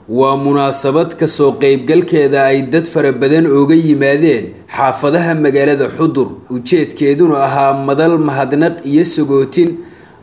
ومناسبات كسو قيبقالكيدا ay dad fara badan ooga yimaadeen xaafadaha magaalada Xudur ujeedkeeduna ahaa madal mahadnaq iyo sagootin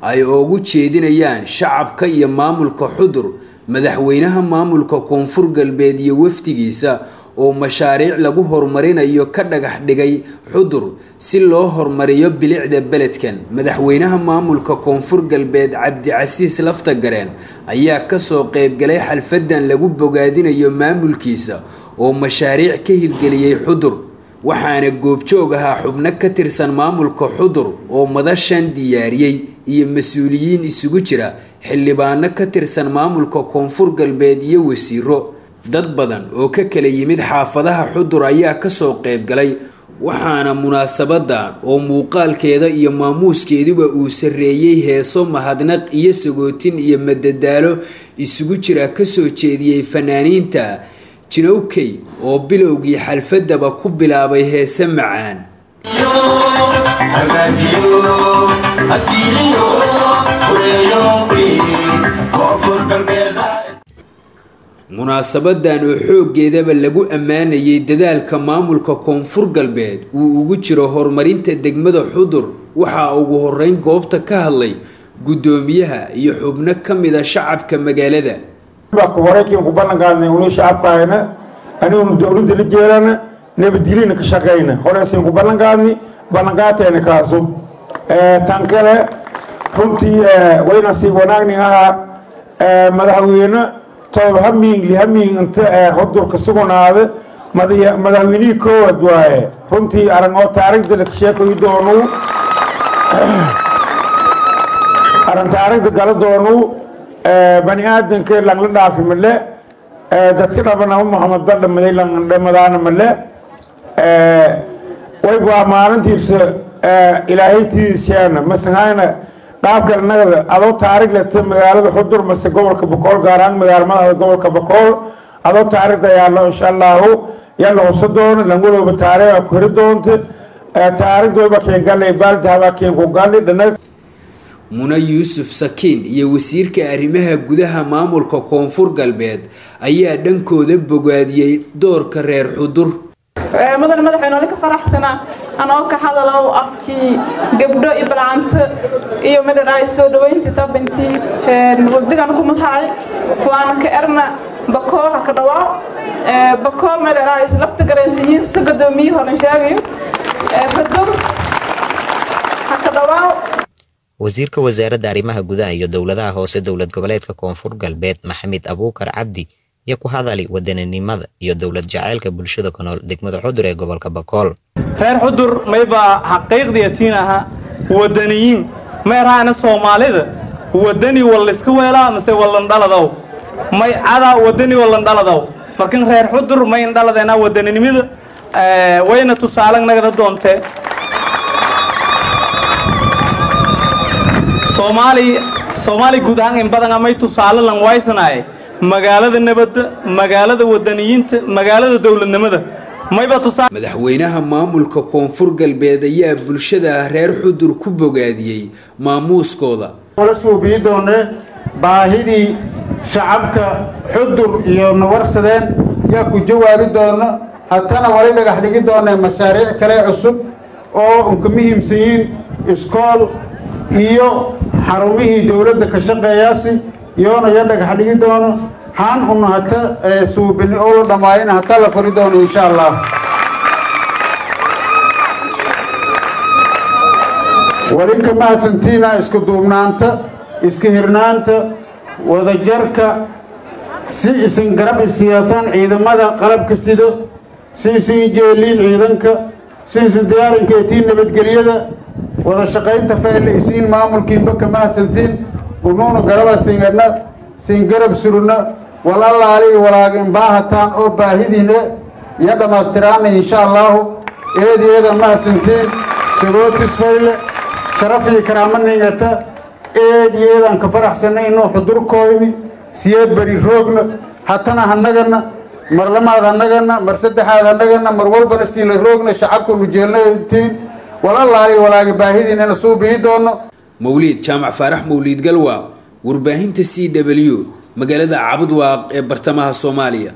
ay ugu jeedinayaan shacabka iyo maamulka Xudur madaxweynaha maamulka Koonfur Galbeed iyo waftigiisa oo mashaariic lagu horumarinayo ka dhagax dhigay Xudur si loo horumariyo bilicda beledkan madaxweynaha maamulka Koonfur Galbeed Cabdicasiis Laftagareen ayaa ka soo qayb galay xalfadan lagu bogaadinayo maamulkiisa oo mashaariic ka hilgeliyay Xudur waxaana goobjoog ahaa xubno ka tirsan maamulka Xudur oo madashan diyaariyay iyo mas'uuliyiin isugu jira xildhibaano ka tirsan maamulka Koonfur Galbeed iyo wasiiro dad badan oo ka kala yimid xaafadaha Xudur ayaa ka soo qayb galay waxaana munaasabadan oo muuqaalkeeda iyo maamuuskeeduba uu sareeyay heeso mahadnaq iyo sagootin iyo madadaalo isugu jira ka soo jeediyay fanaaniinta Jinowkey oo bilowgii xalfadaba ku bilaabay heeso macaan munaasabadan oo xoogeedaba lagu ammaanayay dadaalka maamulka Koonfur Galbeed uu ugu jiro horumarinta degmada Xudur waxa ugu horeyn goobta ka hadlay gudoomiyaha iyo xubno kamid ah shacabka magaalada ku horeeyay ku ballanqaadnay inuu shacabkaayna anigu dawladda la jeerana nabadgelina ka shaqeeyna horeeyay ku ballanqaadteena kaaso tan kale runtii wayna si wanaagni aha madaxweyne طول همين أنت هدور كسبوناده مدهوني كود واي فهمتي أرنو تاريخ ذلك شيء كيدونو أرن تاريخ ذلك دونو بني آدم كلام لا في ملة ذكر أبنا محمد بن مديلان مدان ملة ويبغى مارن تيس إلهي تيسيانا مثلا هنا دافكر نقد أدو تاريخ لتم مقالة حضور مس قبل كبكول قارن مقالة ما قبل كبكول أدو تاريخ ده يالله إن شاء الله يالله وصدون لنقوله بتاريخ أكردون تاريخ ده بكين قال لي بالد هذا كين قال لي دنا منى يوسف سكين يوسير كأريمها جودها مامور كونفور قلبيد أيه دنكو ذب قادي دور كرر حضور مدن مدحنا لك فرح سنة أنا كحدا لو أفكي قبضة إبرانت يوم مدن رئيس دوين تتبنتي ودي أنا كم هاي وأنا كأرنا بكور هكذا بكور مدن رئيس لفت جريسين سقدمي هنشاوي بدر هكذا wasiirka wasaaradda arrimaha gudaha iyo dawladaha hoose dawlad goboleedka Koonfur Galbeed Maxamed Abuukar Cabdi iyo ku hadalay wadanimada iyo dawlad jacaylka bulshada ku nool degmada Xudur ee gobolka Bakool reer Xudur mayba xaqiiqdiyatina wadaniyiin meeraana Soomaalida wadani wal iska weelaa mise walan dhaladaw may cada wadani walan dhaladaw markan reer Xudur may dhaladeena wadanimada wayna tusaalan naga doonte Soomaali guud ahaan in badan amay tusaale lan waysanaay magaalada nabadda magaalada wadaniyiinta magaalada dawladnimada mayba tusaale madaxweynaha maamulka Koonfur Galbeed ayaa bulshada reer Xudur ku bogaadiyay maamuuskooda wala soo biidoonay baahidii shacabka Xudur iyo nawarsadeen yaa ku jawaabi doona hatana wali dhagax dhigi doonay mashaariic kale cusub oo ka muhiimsan iskool iyo xarumihii dawladda ka shaqeeyaasi yoona ya dhagax dhigi doono haan unu hata suubini oo dhamaayna hata la fari doono insha Allah wali kama santina isku duubnaanta iska hirnaanta wada jarka si isin garab siyaasan ciidamada qalabka sida si jeelin ciidanka si diyaarinka tiin nabadgeliyada wada shaqeynta fayl isiin maamulkiiba kama santin unoona garaba singana singarab suruna walaalaali walaagin baahataan oo baahidiina ya dhamaastiraan insha Allah eedeeda ma santin sagootis fayl sharafi karaamanayata eedeedan ka faraxsanay inuu Xudur kooyni siyeed bari roogna hatana hanagana mar lamaad hanagana mar saddexaad hanagana mar walba si la roogna shacabku nu jeelnaatiin walaalaali walaagin baahidiina soo biidoono مولد جامع فرح مولد قلوة ورباهين CW magaalada Cabudwaaq ee bartamaha Soomaaliya.